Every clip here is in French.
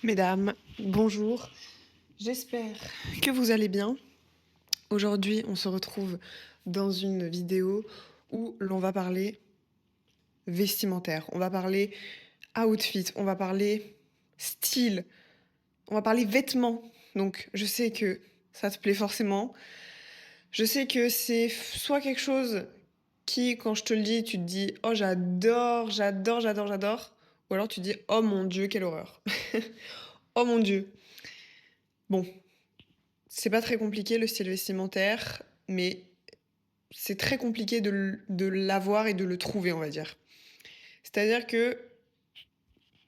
Mesdames, bonjour. J'espère que vous allez bien. Aujourd'hui, on se retrouve dans une vidéo où l'on va parler vestimentaire, on va parler outfit, on va parler style, on va parler vêtements. Donc, je sais que ça te plaît forcément. Je sais que c'est soit quelque chose qui, quand je te le dis, tu te dis: «Oh j'adore, j'adore, j'adore, j'adore», ou alors tu te dis: «Oh mon Dieu, quelle horreur». Oh mon Dieu. Bon, c'est pas très compliqué le style vestimentaire, mais c'est très compliqué de l'avoir et de le trouver, on va dire. C'est-à-dire que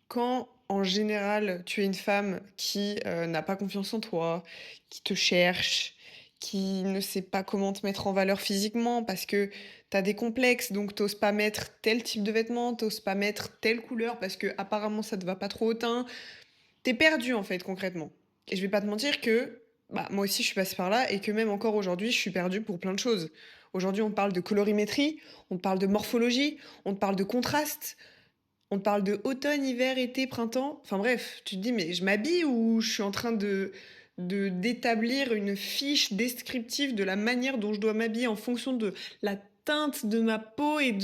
quand, en général, tu es une femme qui, n'a pas confiance en toi, qui te cherche, qui ne sait pas comment te mettre en valeur physiquement parce que tu as des complexes, donc tu pas mettre tel type de vêtements, tu pas mettre telle couleur parce que apparemment ça te va pas trop au teint. Tu perdue, en fait, concrètement. Et je vais pas te mentir que, bah, moi aussi je suis passée par là et que même encore aujourd'hui, je suis perdue pour plein de choses. Aujourd'hui, on te parle de colorimétrie, on te parle de morphologie, on te parle de contraste, on te parle de automne, hiver, été, printemps. Enfin bref, tu te dis: «Mais je m'habille ou je suis en train d'établir une fiche descriptive de la manière dont je dois m'habiller en fonction de la teinte de ma peau et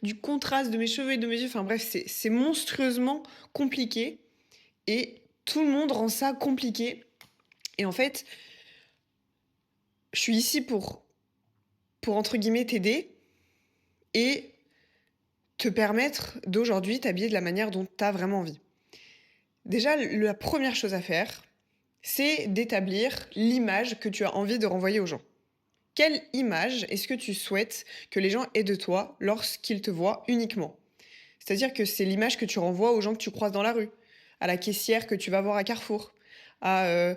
du contraste de mes cheveux et de mes yeux?» Enfin bref, c'est monstrueusement compliqué et tout le monde rend ça compliqué. Et en fait, je suis ici pour entre guillemets «t'aider» et te permettre d'aujourd'hui t'habiller de la manière dont tu as vraiment envie. Déjà, la première chose à faire, c'est d'établir l'image que tu as envie de renvoyer aux gens. Quelle image est-ce que tu souhaites que les gens aient de toi lorsqu'ils te voient uniquement? C'est-à-dire que c'est l'image que tu renvoies aux gens que tu croises dans la rue, à la caissière que tu vas voir à Carrefour, à,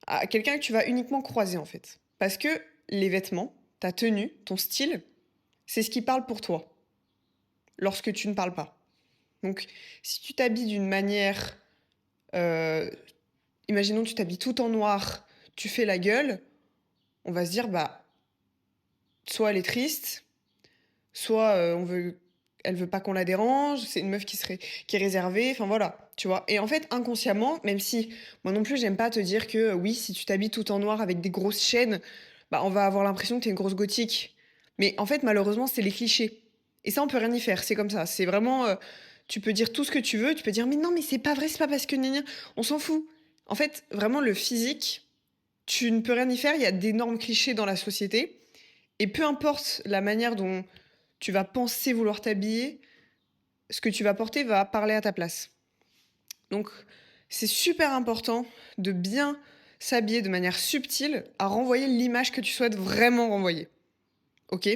à quelqu'un que tu vas uniquement croiser, en fait. Parce que les vêtements, ta tenue, ton style, c'est ce qui parle pour toi, lorsque tu ne parles pas. Donc, si tu t'habilles d'une manière, heu, imaginons tu t'habilles tout en noir, tu fais la gueule, on va se dire: «Bah, soit elle est triste, soit, elle veut pas qu'on la dérange, c'est une meuf qui est réservée», enfin voilà, tu vois? Et en fait, inconsciemment, même si moi non plus j'aime pas te dire que, oui, si tu t'habilles tout en noir avec des grosses chaînes, bah, on va avoir l'impression que tu es une grosse gothique. Mais en fait, malheureusement, c'est les clichés. Et ça, on peut rien y faire, c'est comme ça. C'est vraiment, tu peux dire tout ce que tu veux, tu peux dire: «Mais non, mais c'est pas vrai, c'est pas parce que gna gna», on s'en fout. En fait, vraiment le physique, tu ne peux rien y faire, il y a d'énormes clichés dans la société et peu importe la manière dont tu vas penser vouloir t'habiller, ce que tu vas porter va parler à ta place. Donc, c'est super important de bien s'habiller de manière subtile à renvoyer l'image que tu souhaites vraiment renvoyer. OK?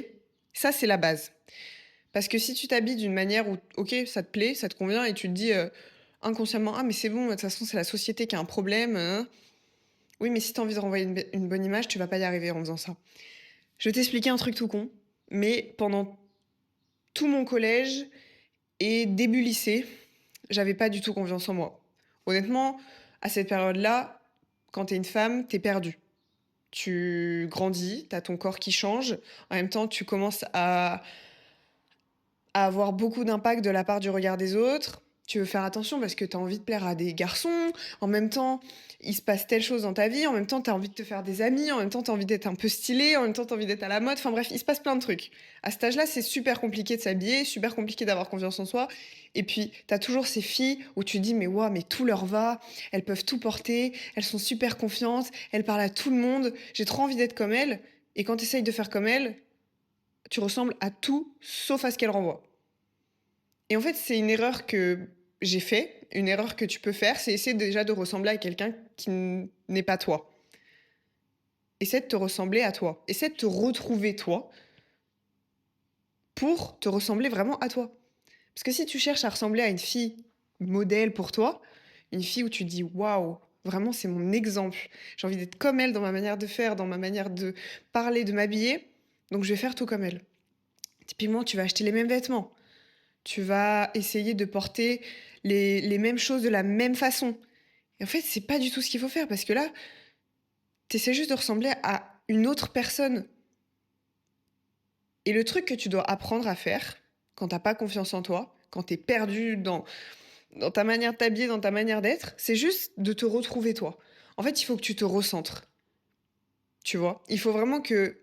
Ça, c'est la base. Parce que si tu t'habilles d'une manière où, OK, ça te plaît, ça te convient et tu te dis inconsciemment: «Ah, mais c'est bon, de toute façon, c'est la société qui a un problème, hein.» Oui, mais si tu as envie de renvoyer une bonne image, tu vas pas y arriver en faisant ça. Je vais t'expliquer un truc tout con, mais pendant tout mon collège et début lycée, j'avais pas du tout confiance en moi. Honnêtement, à cette période-là, quand t'es une femme, t'es perdue. Tu grandis, t'as ton corps qui change. En même temps, tu commences à avoir beaucoup d'impact de la part du regard des autres. Tu veux faire attention parce que tu as envie de plaire à des garçons. En même temps, il se passe telle chose dans ta vie. En même temps, tu as envie de te faire des amis. En même temps, tu as envie d'être un peu stylé. En même temps, tu as envie d'être à la mode. Enfin bref, il se passe plein de trucs. À cet âge-là, c'est super compliqué de s'habiller, super compliqué d'avoir confiance en soi. Et puis, tu as toujours ces filles où tu dis, mais waouh, mais tout leur va. Elles peuvent tout porter. Elles sont super confiantes. Elles parlent à tout le monde. J'ai trop envie d'être comme elles. Et quand tu essayes de faire comme elles, tu ressembles à tout sauf à ce qu'elles renvoient. Et en fait, c'est une erreur que j'ai fait, une erreur que tu peux faire, c'est essayer déjà de ressembler à quelqu'un qui n'est pas toi. Essaie de te ressembler à toi. Essaie de te retrouver toi pour te ressembler vraiment à toi. Parce que si tu cherches à ressembler à une fille modèle pour toi, une fille où tu dis waouh, vraiment c'est mon exemple. J'ai envie d'être comme elle dans ma manière de faire, dans ma manière de parler, de m'habiller. Donc je vais faire tout comme elle. Typiquement, tu vas acheter les mêmes vêtements. Tu vas essayer de porter les mêmes choses de la même façon. Et en fait, c'est pas du tout ce qu'il faut faire parce que là, tu essaies juste de ressembler à une autre personne. Et le truc que tu dois apprendre à faire quand tu pas confiance en toi, quand tu es perdu dans ta manière de t'habiller, dans ta manière d'être, c'est juste de te retrouver toi. En fait, il faut que tu te recentres, tu vois? Il faut vraiment que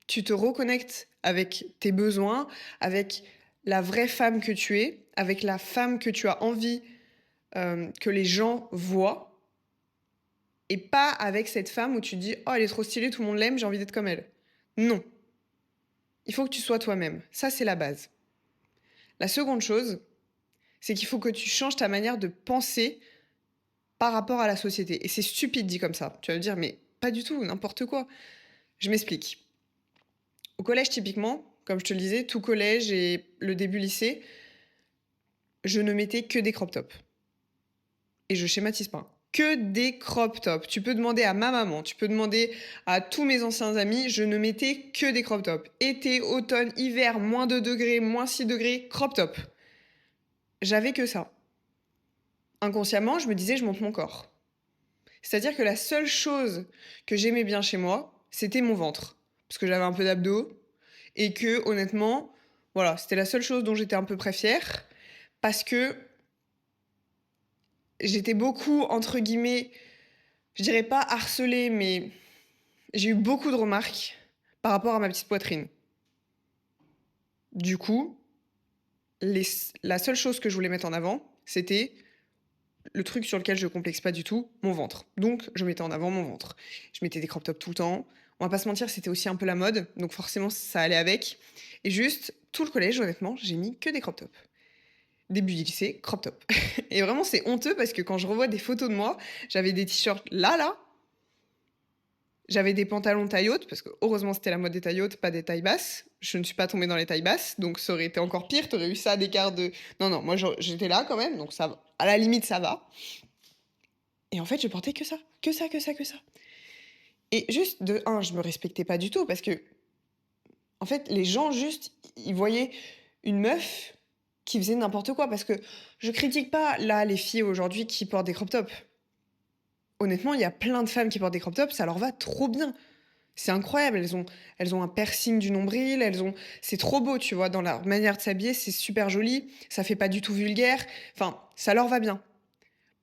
tu te reconnectes avec tes besoins, avec la vraie femme que tu es, avec la femme que tu as envie, que les gens voient et pas avec cette femme où tu te dis: «Oh, elle est trop stylée, tout le monde l'aime, j'ai envie d'être comme elle». Non, il faut que tu sois toi-même. Ça, c'est la base. La seconde chose, c'est qu'il faut que tu changes ta manière de penser par rapport à la société. Et c'est stupide dit comme ça. Tu vas me dire: «Mais pas du tout, n'importe quoi». Je m'explique. Au collège, typiquement, comme je te le disais, tout collège et le début lycée, je ne mettais que des crop tops. Et je schématise pas, hein. Que des crop tops. Tu peux demander à ma maman, tu peux demander à tous mes anciens amis, je ne mettais que des crop tops. Été, automne, hiver, moins 2 degrés, moins 6 degrés, crop top. J'avais que ça. Inconsciemment, je me disais: «Je montre mon corps». C'est-à-dire que la seule chose que j'aimais bien chez moi, c'était mon ventre. Parce que j'avais un peu d'abdos et que honnêtement, voilà, c'était la seule chose dont j'étais à peu près fière parce que j'étais beaucoup, entre guillemets, je dirais pas harcelée, mais j'ai eu beaucoup de remarques par rapport à ma petite poitrine. Du coup, la seule chose que je voulais mettre en avant, c'était le truc sur lequel je complexe pas du tout, mon ventre. Donc, je mettais en avant mon ventre. Je mettais des crop tops tout le temps. On va pas se mentir, c'était aussi un peu la mode, donc forcément, ça allait avec. Et juste, tout le collège, honnêtement, j'ai mis que des crop tops. Début du lycée, crop top. Et vraiment, c'est honteux parce que quand je revois des photos de moi, j'avais des t-shirts là, j'avais des pantalons taille haute, parce que heureusement c'était la mode des tailles hautes, pas des tailles basses. Je ne suis pas tombée dans les tailles basses, donc ça aurait été encore pire. T'aurais eu ça d'écart de. Non, non, moi j'étais là quand même, donc ça va. À la limite, ça va. Et en fait, je portais que ça. Que ça, que ça, que ça. Et juste, de un, je me respectais pas du tout, parce que, en fait, les gens, juste, ils voyaient une meuf qui faisait n'importe quoi. Parce que je critique pas, là, les filles aujourd'hui qui portent des crop tops. Honnêtement, il y a plein de femmes qui portent des crop tops, ça leur va trop bien. C'est incroyable, elles ont un piercing du nombril, c'est trop beau, tu vois? Dans leur manière de s'habiller, c'est super joli, ça fait pas du tout vulgaire, enfin, ça leur va bien.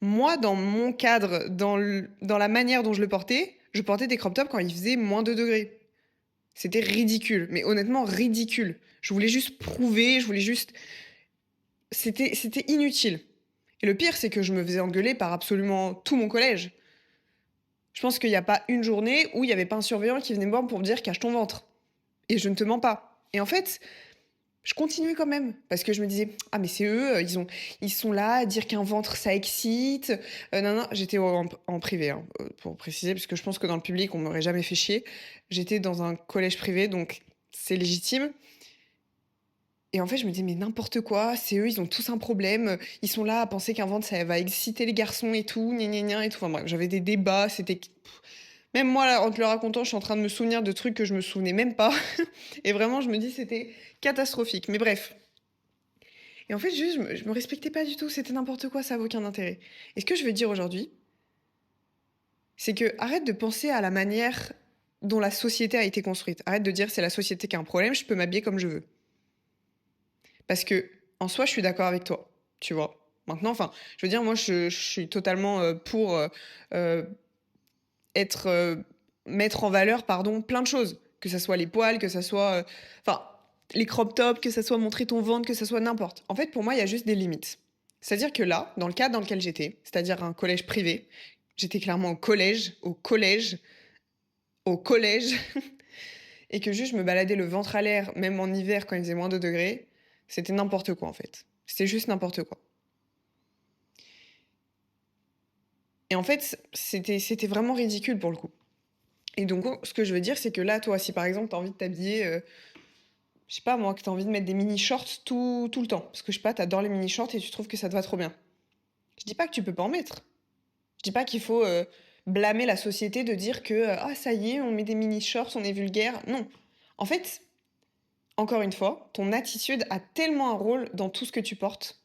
Moi, dans mon cadre, dans la manière dont je portais des crop tops quand il faisait -2 degrés. C'était ridicule, mais honnêtement ridicule. Je voulais juste prouver, je voulais juste c'était inutile. Et le pire, c'est que je me faisais engueuler par absolument tout mon collège. Je pense qu'il y a pas une journée où il y avait pas un surveillant qui venait me voir pour me dire: «Cache ton ventre». Et je ne te mens pas. Et en fait, je continuais quand même parce que je me disais: «Ah mais c'est eux, ils sont là à dire qu'un ventre ça excite, nin nin». J'étais en privé, hein, pour préciser, parce que je pense que dans le public, on m'aurait jamais fait chier. J'étais dans un collège privé, donc c'est légitime. Et en fait, je me disais: «Mais n'importe quoi, c'est eux, ils ont tous un problème, ils sont là à penser qu'un ventre ça va exciter les garçons et tout, gna gna gna et tout». Enfin bref, j'avais des débats, c'était même moi là, en te le racontant, je suis en train de me souvenir de trucs que je me souvenais même pas. Et vraiment, je me dis: «C'était catastrophique». Mais bref. Et en fait, juste, je me respectais pas du tout, c'était n'importe quoi, ça avait aucun intérêt. Et ce que je veux dire aujourd'hui, c'est que arrête de penser à la manière dont la société a été construite. Arrête de dire: «C'est la société qui a un problème, je peux m'habiller comme je veux». Parce que en soi, je suis d'accord avec toi, tu vois? Maintenant, enfin, je veux dire, moi, je suis totalement, pour, être, mettre en valeur, pardon, plein de choses. Que ça soit les poils, que ça soit, enfin, les crop tops, que ça soit montrer ton ventre, que ça soit n'importe. En fait, pour moi, il y a juste des limites. C'est-à-dire que là, dans le cadre dans lequel j'étais, c'est-à-dire un collège privé, j'étais clairement au collège et que juste je me baladais le ventre à l'air, même en hiver quand il faisait -2 degrés, c'était n'importe quoi, en fait. C'était juste n'importe quoi. Et en fait, c'était vraiment ridicule pour le coup. Et donc, ce que je veux dire, c'est que là, toi, si par exemple, tu as envie de t'habiller, je sais pas moi, que tu as envie de mettre des mini shorts tout le temps, parce que je sais pas, tu adores les mini shorts et tu trouves que ça te va trop bien. Je dis pas que tu peux pas en mettre. Je dis pas qu'il faut, blâmer la société de dire que, «Ah ça y est, on met des mini shorts, on est vulgaire». Non. En fait, encore une fois, ton attitude a tellement un rôle dans tout ce que tu portes.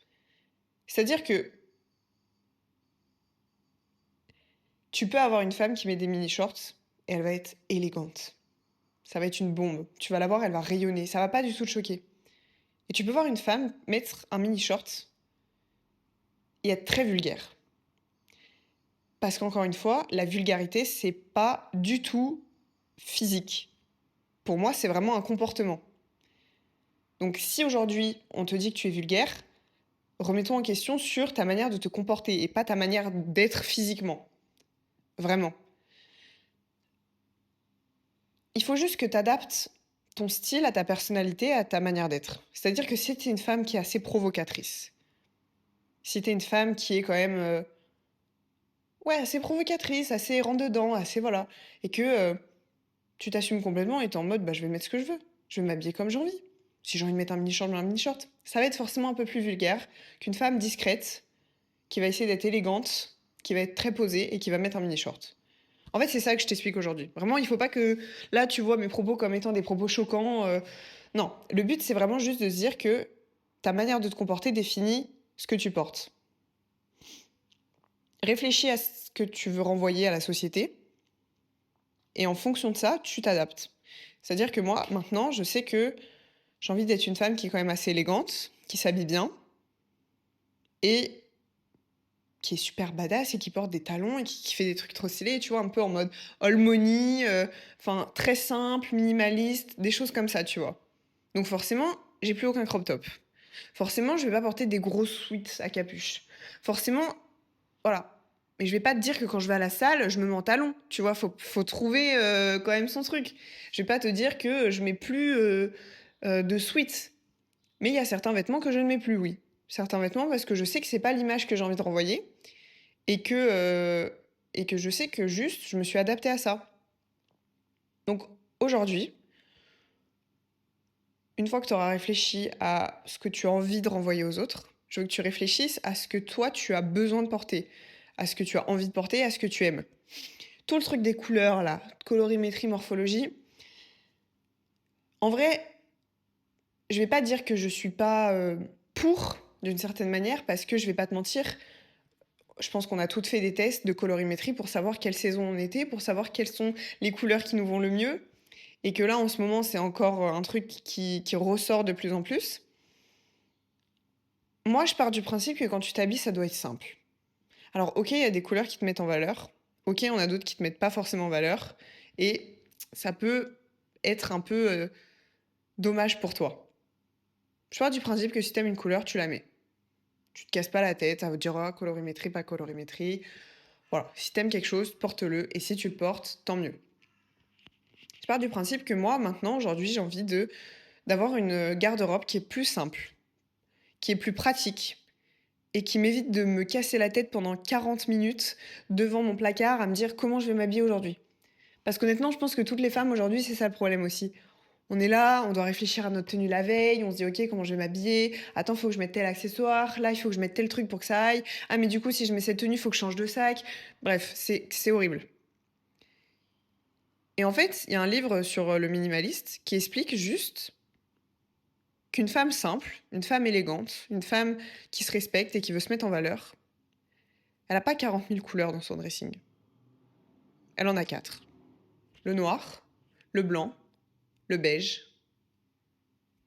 C'est-à-dire que tu peux avoir une femme qui met des mini shorts et elle va être élégante. Ça va être une bombe. Tu vas la voir, elle va rayonner, ça va pas du tout te choquer. Et tu peux voir une femme mettre un mini short et être très vulgaire. Parce qu'encore une fois, la vulgarité, c'est pas du tout physique. Pour moi, c'est vraiment un comportement. Donc si aujourd'hui, on te dit que tu es vulgaire, remettons en question sur ta manière de te comporter et pas ta manière d'être physiquement. Vraiment. Il faut juste que tu adaptes ton style à ta personnalité, à ta manière d'être. C'est-à-dire que si tu es une femme qui est assez provocatrice, si tu es une femme qui est quand même ouais, assez provocatrice, assez rentre-dedans, assez voilà, et que tu t'assumes complètement et tu es en mode bah, je vais mettre ce que je veux, je vais m'habiller comme j'ai envie. Si j'ai envie de mettre un mini-short, je mets un mini-short. Ça va être forcément un peu plus vulgaire qu'une femme discrète qui va essayer d'être élégante, qui va être très posée et qui va mettre un mini-short. En fait, c'est ça que je t'explique aujourd'hui. Vraiment, il faut pas que là, tu vois mes propos comme étant des propos choquants. Non, le but, c'est vraiment juste de se dire que ta manière de te comporter définit ce que tu portes. Réfléchis à ce que tu veux renvoyer à la société et en fonction de ça, tu t'adaptes. C'est-à-dire que moi, maintenant, je sais que j'ai envie d'être une femme qui est quand même assez élégante, qui s'habille bien et qui est super badass et qui porte des talons et qui fait des trucs trop stylés, tu vois, un peu en mode all money, enfin très simple, minimaliste, des choses comme ça, tu vois. Donc forcément, j'ai plus aucun crop top. Forcément, je vais pas porter des gros sweats à capuche. Forcément, voilà. Mais je vais pas te dire que quand je vais à la salle, je me mets en talons, tu vois, faut trouver quand même son truc. Je vais pas te dire que je mets plus de sweats. Mais il y a certains vêtements que je ne mets plus, oui. Certains vêtements parce que je sais que c'est pas l'image que j'ai envie de renvoyer et que je sais que juste, je me suis adaptée à ça. Donc aujourd'hui, une fois que tu auras réfléchi à ce que tu as envie de renvoyer aux autres, je veux que tu réfléchisses à ce que toi, tu as besoin de porter, à ce que tu as envie de porter, à ce que tu aimes. Tout le truc des couleurs, là, colorimétrie, morphologie, en vrai, je vais pas dire que je suis pas pour, d'une certaine manière, parce que je vais pas te mentir, je pense qu'on a toutes fait des tests de colorimétrie pour savoir quelle saison on était, pour savoir quelles sont les couleurs qui nous vont le mieux. Et que là, en ce moment, c'est encore un truc qui ressort de plus en plus. Moi, je pars du principe que quand tu t'habilles, ça doit être simple. Alors, ok, il y a des couleurs qui te mettent en valeur. Ok, on a d'autres qui te mettent pas forcément en valeur. Et ça peut être un peu dommage pour toi. Je pars du principe que si t'aimes une couleur, tu la mets. Tu te casses pas la tête à vous dire, oh, colorimétrie, pas colorimétrie. Voilà, si t'aimes quelque chose, porte-le. Et si tu le portes, tant mieux. Je pars du principe que moi, maintenant, aujourd'hui, j'ai envie d'avoir une garde-robe qui est plus simple, qui est plus pratique et qui m'évite de me casser la tête pendant 40 minutes devant mon placard à me dire comment je vais m'habiller aujourd'hui. Parce qu'honnêtement, je pense que toutes les femmes aujourd'hui, c'est ça le problème aussi. On est là, on doit réfléchir à notre tenue la veille, on se dit ok, comment je vais m'habiller, attends, faut que je mette tel accessoire, là, il faut que je mette tel truc pour que ça aille, ah mais du coup, si je mets cette tenue, il faut que je change de sac. Bref, c'est horrible. Et en fait, il y a un livre sur le minimaliste qui explique juste qu'une femme simple, une femme élégante, une femme qui se respecte et qui veut se mettre en valeur, elle n'a pas 40 000 couleurs dans son dressing. Elle en a 4. Le noir, le blanc, le beige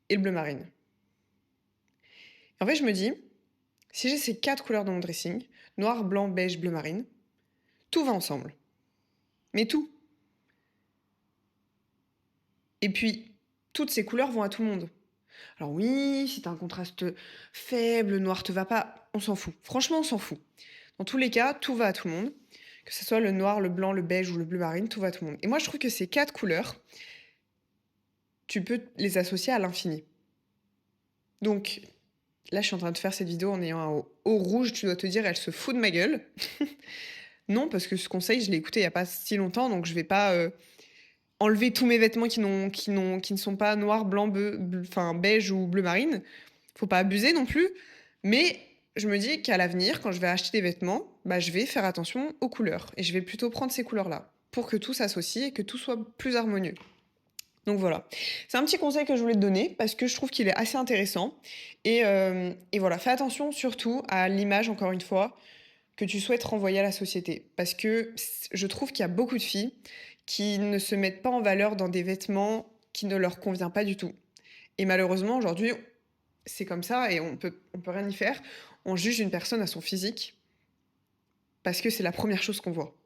et le bleu marine. En fait, je me dis, si j'ai ces 4 couleurs dans mon dressing, noir, blanc, beige, bleu marine, tout va ensemble. Mais tout. Et puis, toutes ces couleurs vont à tout le monde. Alors oui, si t'as un contraste faible, le noir te va pas, on s'en fout. Franchement, on s'en fout. Dans tous les cas, tout va à tout le monde. Que ce soit le noir, le blanc, le beige ou le bleu marine, tout va à tout le monde. Et moi, je trouve que ces 4 couleurs, tu peux les associer à l'infini. Donc, là, je suis en train de faire cette vidéo en ayant un haut rouge, tu dois te dire, elle se fout de ma gueule. Non, parce que ce conseil, je l'ai écouté il n'y a pas si longtemps, donc je vais pas enlever tous mes vêtements qui ne sont pas noir, blanc, enfin, beige ou bleu marine. Faut pas abuser non plus. Mais je me dis qu'à l'avenir, quand je vais acheter des vêtements, bah, je vais faire attention aux couleurs. Et je vais plutôt prendre ces couleurs-là pour que tout s'associe et que tout soit plus harmonieux. Donc voilà. C'est un petit conseil que je voulais te donner parce que je trouve qu'il est assez intéressant. Et voilà, fais attention surtout à l'image, encore une fois, que tu souhaites renvoyer à la société. Parce que je trouve qu'il y a beaucoup de filles qui ne se mettent pas en valeur dans des vêtements qui ne leur conviennent pas du tout. Et malheureusement, aujourd'hui, c'est comme ça et on peut rien y faire. on juge une personne à son physique parce que c'est la première chose qu'on voit.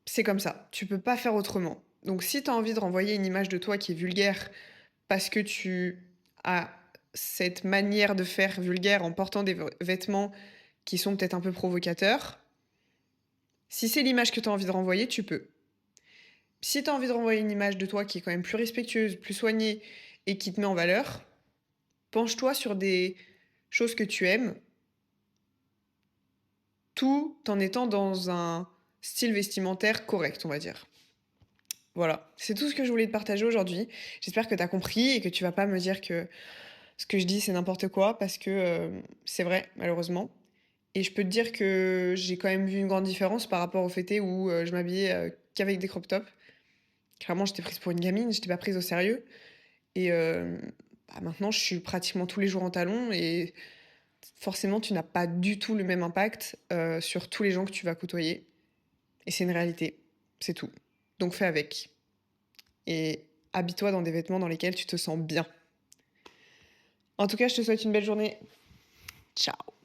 C'est comme ça, tu peux pas faire autrement. Donc si tu as envie de renvoyer une image de toi qui est vulgaire parce que tu as cette manière de faire vulgaire en portant des vêtements qui sont peut-être un peu provocateurs, si c'est l'image que tu as envie de renvoyer, tu peux. Si tu as envie de renvoyer une image de toi qui est quand même plus respectueuse, plus soignée et qui te met en valeur, penche-toi sur des choses que tu aimes, tout en étant dans un style vestimentaire correct, on va dire. Voilà, c'est tout ce que je voulais te partager aujourd'hui. J'espère que tu as compris et que tu vas pas me dire que ce que je dis, c'est n'importe quoi parce que, c'est vrai, malheureusement. Et je peux te dire que j'ai quand même vu une grande différence par rapport au fait où, je m'habillais, qu'avec des crop tops. Clairement, j'étais prise pour une gamine, j'étais pas prise au sérieux et bah, maintenant, je suis pratiquement tous les jours en talons et forcément, tu n'as pas du tout le même impact, sur tous les gens que tu vas côtoyer et c'est une réalité, c'est tout. Donc fais avec et habille-toi dans des vêtements dans lesquels tu te sens bien. En tout cas, je te souhaite une belle journée. Ciao.